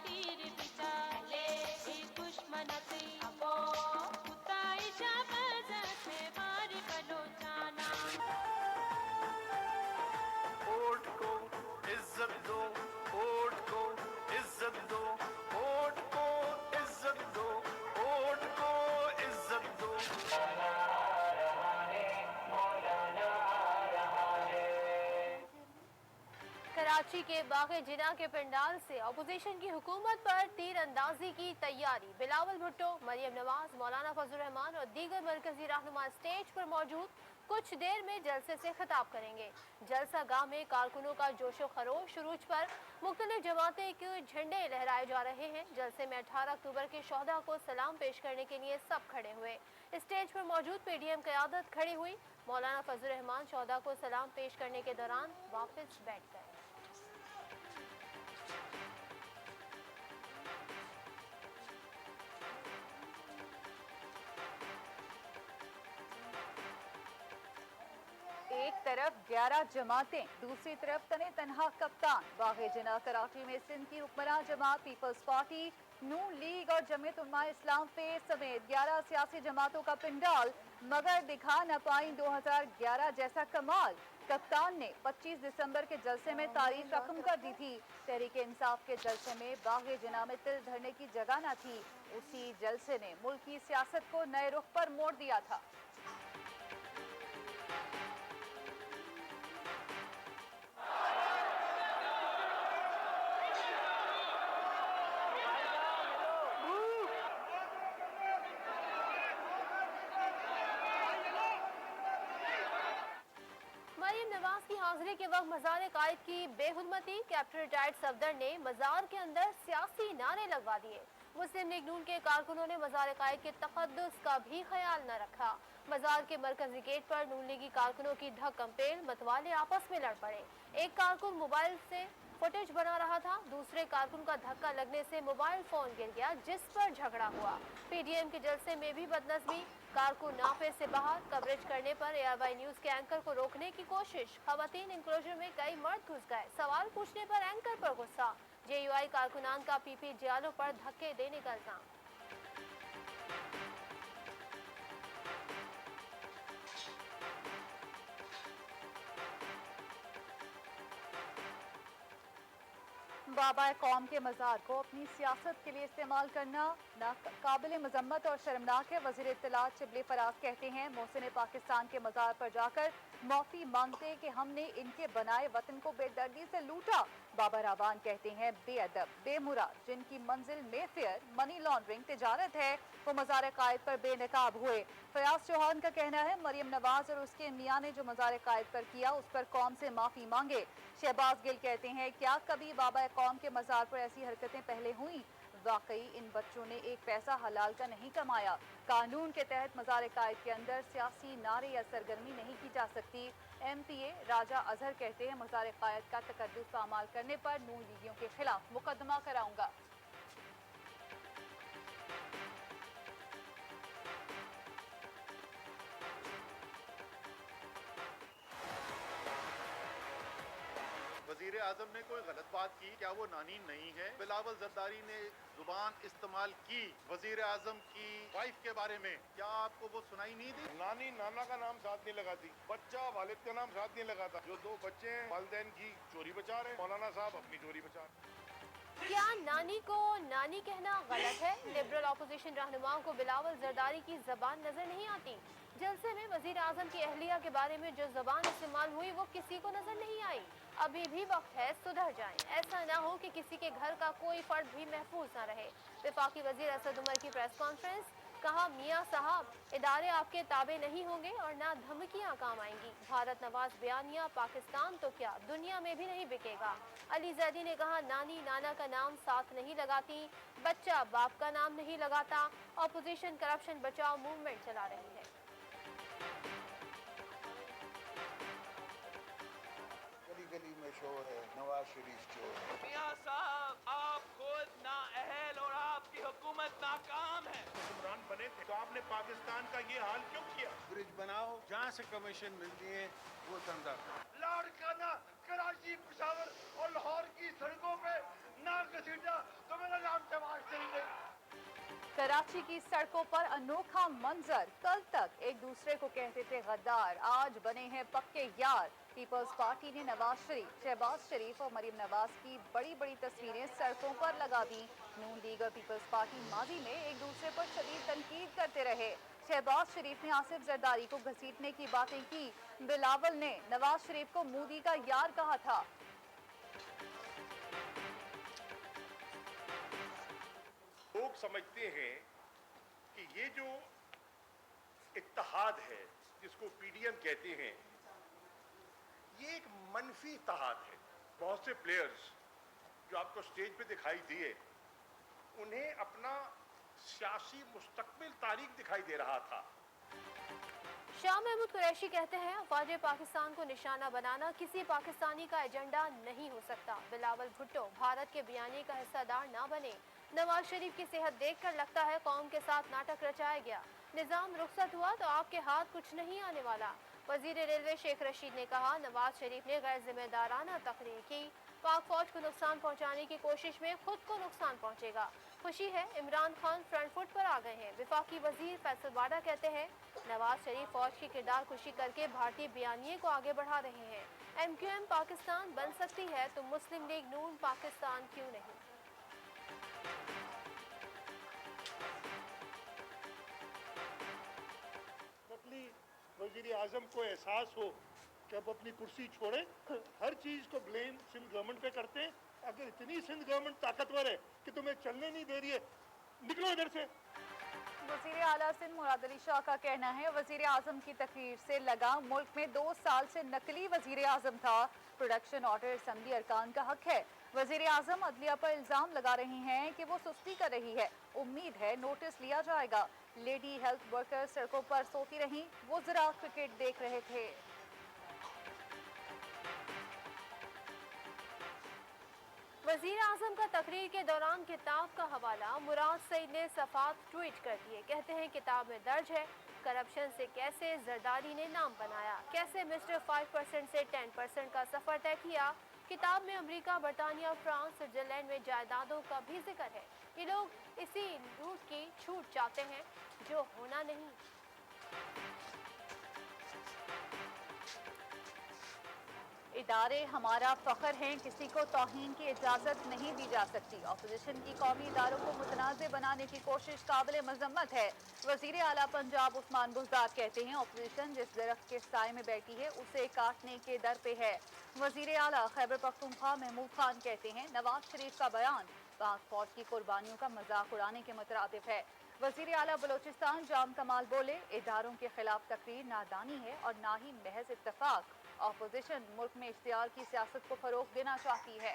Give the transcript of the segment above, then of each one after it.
तीर बिचाले दुश्मनती कुताई शबजत मारी बलोचाना। होठ को इज्जत दो, होठ को इज्जत दो, होठ को इज्जत दो, होठ को इज्जत दो। कराची के बाग़े जिना के पंडाल से अपोजिशन की हुकूमत पर तीर अंदाजी की तैयारी। बिलावल भुट्टो, मरियम नवाज, मौलाना फजल रहमान और दीगर मरकजी रहनुमा स्टेज पर मौजूद। कुछ देर में जलसे से खिताब करेंगे। जलसा गाह में कारकुनों का जोशो खरोश। शुरूज पर मुख्तलिफ जमातें के झंडे लहराए जा रहे हैं। जलसे में 18 अक्टूबर के शोहदा को सलाम पेश करने के लिए सब खड़े हुए। स्टेज पर मौजूद PDM क़यादत खड़ी हुई। मौलाना फजल रहमान शोहदा को सलाम पेश करने के दौरान वापस बैठ गए। एक तरफ 11 जमातें, दूसरी तरफ तने तनहा कप्तान। बाग़े जिना कराची में सिंध की हुक्मरान जमात पीपल्स पार्टी, नून लीग और जमीयत उलमा इस्लाम पे समेत 11 सियासी जमातों का पिंडाल, मगर दिखा न पाई 2011 जैसा कमाल। कप्तान ने 25 दिसंबर के जलसे में तारीख रकम कर दी थी। तहरीक इंसाफ के जलसे में बाग़े जिना में तिल धरने की जगह न थी। उसी जलसे ने मुल्क की सियासत को नए रुख पर मोड़ दिया था। मरियम नवाज की हाजिरी के वक्त मजार कायद की बेहुरमती। कैप्टन रिटायर्ड सफदर ने मजार के अंदर सियासी नारे लगवा दिए। मुस्लिम लीग नून के कारकुनों ने मजार कायद के तकद्दुस का भी ख्याल न रखा। मजार के मरकजी गेट पर नून लीगी कारकुनों की धक कंपेल, मतवाले आपस में लड़ पड़े। एक कारकुन मोबाइल से फुटेज बना रहा था। दूसरे कारकुन का धक्का लगने से मोबाइल फोन गिर गया, जिस पर झगड़ा हुआ। PDM के जलसे में भी बदनज़मी। कारकुन नाफे से बाहर कवरेज करने पर ARY न्यूज के एंकर को रोकने की कोशिश। खवातीन इंक्लोजर में कई मर्द घुस गए। सवाल पूछने पर एंकर पर गुस्सा। JUI कारकुनान का PP जियालों पर धक्के देने का इल्जाम। बाबा कौम के मज़ार को अपनी सियासत के लिए इस्तेमाल करना नाकाबिल मजम्मत और शर्मनाक है। वज़ीर इत्तलात शिबली फराज कहते हैं, मोहसिन पाकिस्तान के मज़ार पर जाकर माफ़ी मांगते कि हमने इनके बनाए वतन को बेदर्दी से लूटा। बाबा रावान कहते हैं, बेअदब बेमुराद जिनकी मंजिल मेफेयर मनी लॉन्ड्रिंग तिजारत है, वो मज़ार कायद पर बेनकाब हुए। फयाज चौहान का कहना है, मरियम नवाज और उसके मियाँ ने जो मज़ार कायद पर किया उस पर कौम से माफ़ी मांगे। शहबाज गिल कहते हैं, क्या कभी बाबा कौम के मज़ार पर ऐसी हरकतें पहले हुई? वाकई इन बच्चों ने एक पैसा हलाल का नहीं कमाया। कानून के तहत मज़ार कायद के अंदर सियासी नारे या सरगर्मी नहीं की जा सकती। MPA राजा अजहर कहते हैं, मज़ार कायद का तकद्दुस पामाल करने पर नून लीगियों के खिलाफ मुकदमा कराऊंगा। वजीर आजम ने कोई गलत बात की? क्या वो नानी नहीं है? बिलावल जरदारी ने जुबान इस्तेमाल की वजीर आजम की वाइफ के बारे में, क्या आपको वो सुनाई नहीं दी? नानी नाना का नाम साथ नहीं लगाती, बच्चा वालिद का नाम साथ नहीं लगाता। जो दो बच्चे हैं वालिदैन की चोरी बचा रहे, मौलाना साहब अपनी चोरी बचा रहे। क्या नानी को नानी कहना गलत है? लिबरल अपोजिशन रहनुमाओं को बिलावल जरदारी की जबान नजर नहीं आती। जलसे में वजीर आजम की अहलिया के बारे में जो जबान इस्तेमाल हुई वो किसी को नजर नहीं आई। अभी भी वक्त है, सुधर जाएं। ऐसा ना हो कि किसी के घर का कोई फर्द भी महफूज न रहे। वफाकी वजीर असद उमर की प्रेस कॉन्फ्रेंस। कहा, मियाँ साहब इदारे आपके ताबे नहीं होंगे और ना धमकियाँ काम आएंगी। भारत नवाज बयानिया पाकिस्तान तो क्या दुनिया में भी नहीं बिकेगा। अली जैदी ने कहा, नानी नाना का नाम साथ नहीं लगाती, बच्चा बाप का नाम नहीं लगाता। अपोजिशन करप्शन बचाओ मूवमेंट चला रही है। गली गली में शोर है, नवाज शरीफ चोर है। मियां साहब, आप खुद नाअहल और आपकी हुकूमत नाकाम है। हुक्मरान बने थे तो आपने पाकिस्तान का ये हाल क्यों किया? ब्रिज बनाओ, जहाँ से कमीशन मिलती है वो धंधा। लाड़काना कराची, पेशावर और लाहौर की सड़कों पे ना घसीटा तो मेरा कराची की सड़कों पर अनोखा मंजर। कल तक एक दूसरे को कहते थे गद्दार, आज बने हैं पक्के यार। पीपल्स पार्टी ने नवाज शरीफ, शहबाज शरीफ और मरीम नवाज की बड़ी बड़ी तस्वीरें सड़कों पर लगा दी। नून लीग और पीपल्स पार्टी माजी में एक दूसरे पर शदीद तनकीद करते रहे। शहबाज शरीफ ने आसिफ जरदारी को घसीटने की बातें की। बिलावल ने नवाज शरीफ को मोदी का यार कहा था। लोग समझते हैं कि ये जो इत्तेहाद है जिसको पीडीएम कहते हैं, ये एक मनफी इत्तेहाद है। बहुत से प्लेयर्स जो आपको स्टेज पे दिखाई दिए, उन्हें अपना सियासी मुस्तकबिल तारीख दिखाई दे रहा था। शाह महमूद कुरैशी कहते हैं अफवाज पाकिस्तान को निशाना बनाना किसी पाकिस्तानी का एजेंडा नहीं हो सकता। बिलावल भुट्टो भारत के बयानी का हिस्सेदार ना बने। नवाज शरीफ की सेहत देखकर लगता है कौम के साथ नाटक रचाया गया। निजाम रुखसत हुआ तो आपके हाथ कुछ नहीं आने वाला। वजीर रेलवे शेख रशीद ने कहा नवाज शरीफ ने गैर जिम्मेदाराना तकरीर की। पाक फौज को नुकसान पहुंचाने की कोशिश में खुद को नुकसान पहुंचेगा। खुशी है इमरान खान फ्रंट फुट पर आ गए हैं। विफाकी वजीर फैसल वाडा कहते हैं नवाज शरीफ फौज की किरदार खुशी करके भारतीय बयानिए को आगे बढ़ा रहे हैं। MQM पाकिस्तान बन सकती है तो मुस्लिम लीग नून पाकिस्तान क्यों नहीं। नकली वजीर आजम को एहसास हो कि अब अपनी कुर्सी छोड़े, हर चीज को ब्लेम सिंध गवर्नमेंट पे करते हैं। अगर इतनी सिंध गवर्नमेंट ताकतवर है कि तुम्हें चलने नहीं दे रही है, निकलो इधर से। वजीर आला सिंध मुराद अली शाह का कहना है वजीर आजम की तकरीर से लगा मुल्क में 2 साल से नकली वजीर आजम था। प्रोडक्शन ऑर्डर असम्बली अरकान का हक है। वजीर आजम अदलिया पर इल्जाम लगा रही हैं कि वो सुस्ती कर रही है। उम्मीद है नोटिस लिया जाएगा। लेडी हेल्थ वर्कर सड़कों पर सोती रहीं, वो जरा क्रिकेट देख रहे थे। वजीर आजम का तकरीर के दौरान किताब का हवाला मुराद सईद ने सफात ट्वीट कर दिए। कहते हैं किताब में दर्ज है करप्शन से कैसे जरदारी ने नाम बनाया, कैसे मिस्टर 5% से 10% का सफर तय किया। किताब में अमेरिका, बरतानिया, फ्रांस, स्विट्जरलैंड में जायदादों का भी जिक्र है। ये लोग इसी लूट की छूट चाहते हैं जो होना नहीं। इदारे हमारा फख्र हैं, किसी को तौहीन की इजाज़त नहीं दी जा सकती। अपोजिशन की कौमी इदारों को मुतनाज़ बनाने की कोशिश काबिल मजम्मत है। वज़ीर आला पंजाब उस्मान बुज़दार कहते हैं अपोजिशन जिस दरख्त के साए में बैठी है उसे काटने के दर पे है। वज़ीर आला खैबर पख्तूनख्वा महमूद खान कहते हैं नवाज शरीफ का बयान पाक फौज की कुर्बानियों का मजाक उड़ाने के मुतरादिफ है। वज़ीर आला बलोचिस्तान जाम कमाल बोले इदारों के खिलाफ तकरीर नादानी है और ना ही महज इत्तफाक। अपोजिशन मुल्क में इख्तियार की सियासत को फरोग देना चाहती है।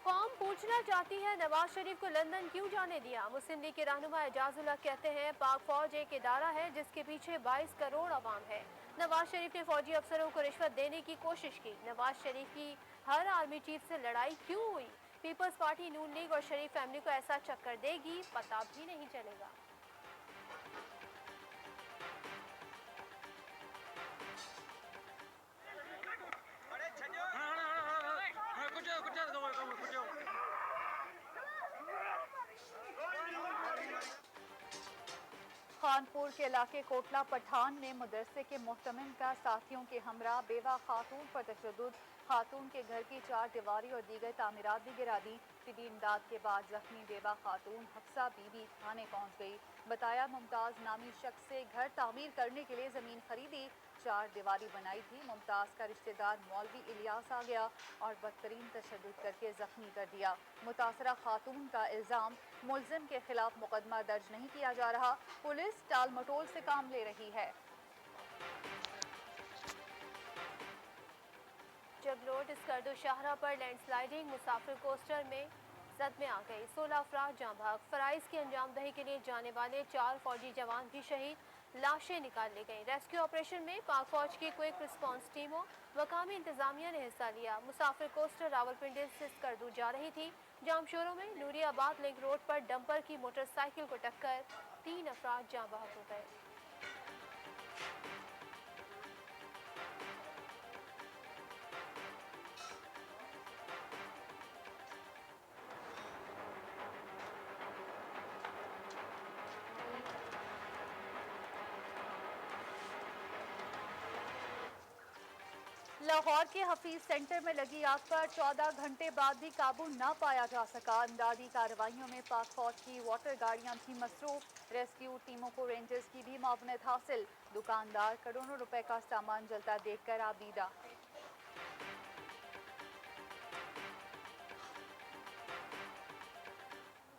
कौम पूछना चाहती है नवाज शरीफ को लंदन क्यों जाने दिया। मुस्लिम लीग के रहनुमा एजाजुल्लाह कहते हैं पाक फौज एक इदारा है जिसके पीछे 22 करोड़ अवाम है। नवाज शरीफ ने फौजी अफसरों को रिश्वत देने की कोशिश की। नवाज शरीफ की हर आर्मी चीफ से लड़ाई क्यों हुई। पीपल्स पार्टी, नून लीग और शरीफ फैमिली को ऐसा चक्कर देगी पता भी नहीं चलेगा। खानपुर के इलाके कोटला पठान ने मदरसे के मोहतमिम का साथियों के हमरा बेवा खातून पर तशद्दुद, खातून के घर की 4 दीवारी और दीगर तामीरात भी गिरा दी। तिबी इमदाद के बाद जख्मी बेवा खातून हफ्सा बीबी थाने पहुंच गई। बताया मुमताज नामी शख्स से घर तामीर करने के लिए ज़मीन खरीदी, 4 दीवारी बनाई थी। मुमताज का रिश्तेदार मौलवी इलियास आ गया और बदतरीन तशद्दुद करके जख्मी कर दिया। मुतासरा खातून का इल्ज़ाम मुलजिम के खिलाफ मुकदमा दर्ज नहीं किया जा रहा, पुलिस टाल मटोल से काम ले रही है। जगलोट स्कर्दो शाहरा पर लैंडस्लाइडिंग, मुसाफिर कोस्टर में जद में आ गई, 16 अफराद जाँ भाग। फराइज की अंजामदही के लिए जाने वाले 4 फौजी जवान भी शहीद, लाशें निकाल ली गई। रेस्क्यू ऑपरेशन में पाक फौज की क्विक रिस्पांस टीमों, मकामी इंतजामिया ने हिस्सा लिया। मुसाफिर कोस्टर रावलपिंडी से स्कर्दू जा रही थी। जामशोरों में नूरियाबाद लिंक रोड पर डंपर की मोटरसाइकिल को टक्कर, 3 अफराद जाँ बहक हो गए। लाहौर के हफीज सेंटर में लगी आग पर 14 घंटे बाद भी काबू न पाया जा सका। इमदादी कार्रवाइयों में पाक फौज की वाटर गाड़ियां थी मसरूफ। रेस्क्यू टीमों को रेंजर्स की भी मावनत हासिल। दुकानदार करोड़ों रुपए का सामान जलता देखकर आबीदा।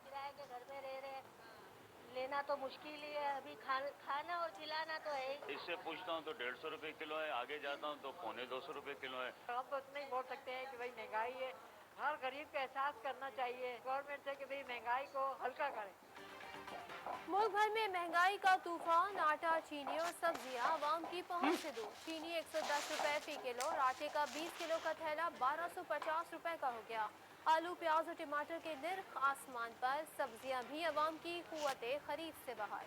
किराए के घर में रह रहे, लेना तो मुश्किल ही है। अभी खाना और खिलाना तो है ही। इससे पूछता हूँ तो 150 रुपए किलो है, आगे जाता हूँ तो 250 रुपए किलो है। हम तो इतना ही बोल सकते हैं कि भाई महंगाई है। हर गरीब को एहसास करना चाहिए गवर्नमेंट से कि भाई महंगाई को हल्का करें। मुल्क भर में महंगाई का तूफान। आटा, चीनी और सब्जियां आवाम की पहुंच से दूर। चीनी 110 रुपए फी किलो और आटे का 20 किलो का थैला 1250 रुपए का हो गया। आलू, प्याज और टमाटर के निर्ख आसमान पर। सब्जियां भी आवाम की कुव्वते खरीद से बाहर।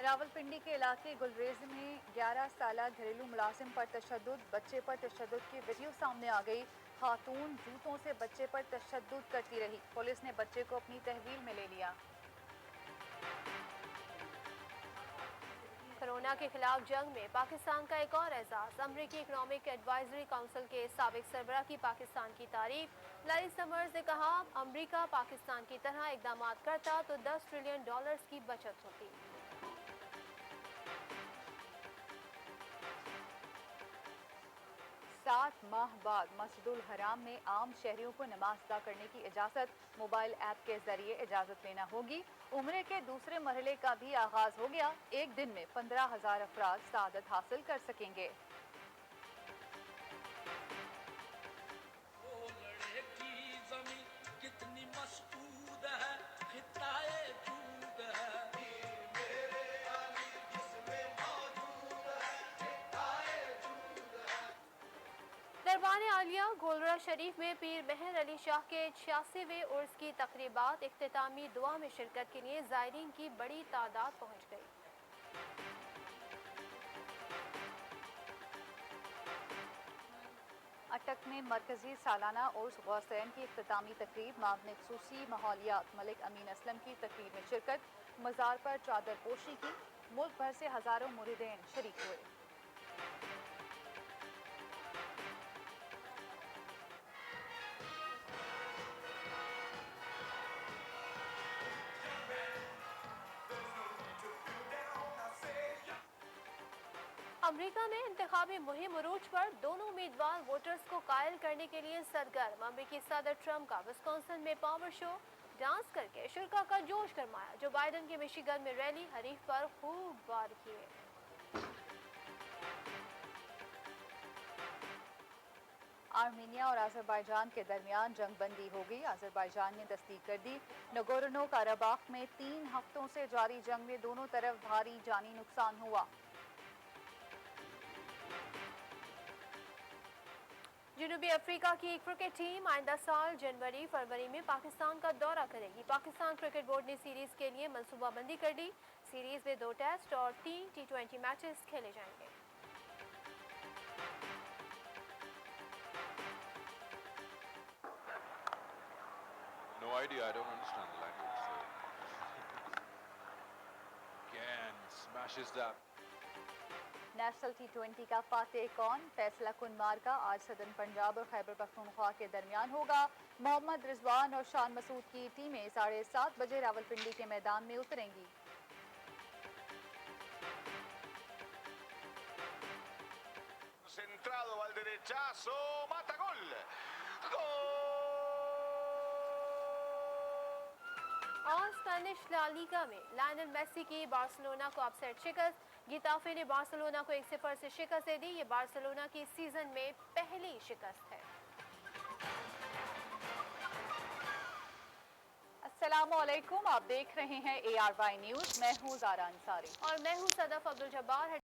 रावलपिंडी के इलाके गुलरेज में 11 साला घरेलू मुलाजिम पर तशद्दुद। बच्चे पर तशद्दुद की वीडियो सामने आ गई। खातून जूतों से बच्चे पर तशद्दुद करती रही। पुलिस ने बच्चे को अपनी तहवील में ले लिया। कोरोना के खिलाफ जंग में पाकिस्तान का एक और एजाज। अमरीकी इकोनॉमिक एडवाइजरी काउंसिल के साबिक सरबराह की पाकिस्तान की तारीफ। लैरी समर्स ने कहा, अमरीका पाकिस्तान की तरह इकदाम करता तो $10 ट्रिलियन की बचत होती। 7 माह बाद मस्जिदुल हराम में आम शहरियों को नमाज अदा करने की इजाज़त। मोबाइल ऐप के जरिए इजाज़त लेना होगी। उम्रे के दूसरे मरहले का भी आगाज हो गया। एक दिन में 15,000 अफराद सआदत हासिल कर सकेंगे। दरबार आलिया गोलरा शरीफ में पीर मेहर अली शाह के 86वें उर्स की तकरीबात। इख्तितामी दुआ में शिरकत के लिए ज़ायरीन की बड़ी तादाद पहुंच गई। अटक में मरकजी सालाना उर्स गौसैन की इख्तितामी तकरीब। मामले खसूसी माहौलियात मलिक अमीन असलम की तकरीब में शिरकत। मज़ार पर चादर पोशी की। मुल्क भर से हजारों मुरीदीन शरीक हुए। अमेरिका में इंतखाबी मुहिम उरूज पर। दोनों उम्मीदवार वोटर्स को कायल करने के लिए सरगर्म। अमेरिकी सदर ट्रंप का विस्कॉन्सिन में पावर शो। डांस करके शुरा का जोश गरमाया। जो बाइडन के मिशिगन में रैली। हरीफ पर खूब वार किए। आर्मीनिया और अजरबैजान के दरमियान जंग बंदी हो गई। अजरबैजान ने तस्दीक कर दी। नगोर्नो काराबाख में 3 हफ्तों से जारी जंग में दोनों तरफ भारी जानी नुकसान हुआ। जनूबी अफ्रीका की एक क्रिकेट टीम आइंदा साल जनवरी फरवरी में पाकिस्तान का दौरा करेगी। पाकिस्तान क्रिकेट बोर्ड ने सीरीज के लिए मंसूबाबंदी कर दी। सीरीज में 2 टेस्ट और 3 T20 मैचेस खेले जाएंगे। No idea, I don't understand the language. So. Again, smashes that. National T20 का फातेह कौन? फैसला कुन मार्का आज सदर्न पंजाब और खैबर पख्तूनख्वा के दरमियान होगा। मोहम्मद रिजवान और शान मसूद की टीमें 7:30 बजे रावलपिंडी के मैदान में उतरेंगी। Centrado al derechazo, mata gol. Gol. और स्पेनिश ला लीगा में लायनल मेसी की बार्सिलोना को अपसेट शिकस्त। गिताफे ने बार्सिलोना को 1-0 से शिकस्त दे दी। ये बार्सिलोना की सीजन में पहली शिकस्त है। अस्सलामुअलैकुम, आप देख रहे हैं ARY न्यूज। मैं हूँ ज़ारा अंसारी और मैं हूँ सदफ अब्दुल जब्बार।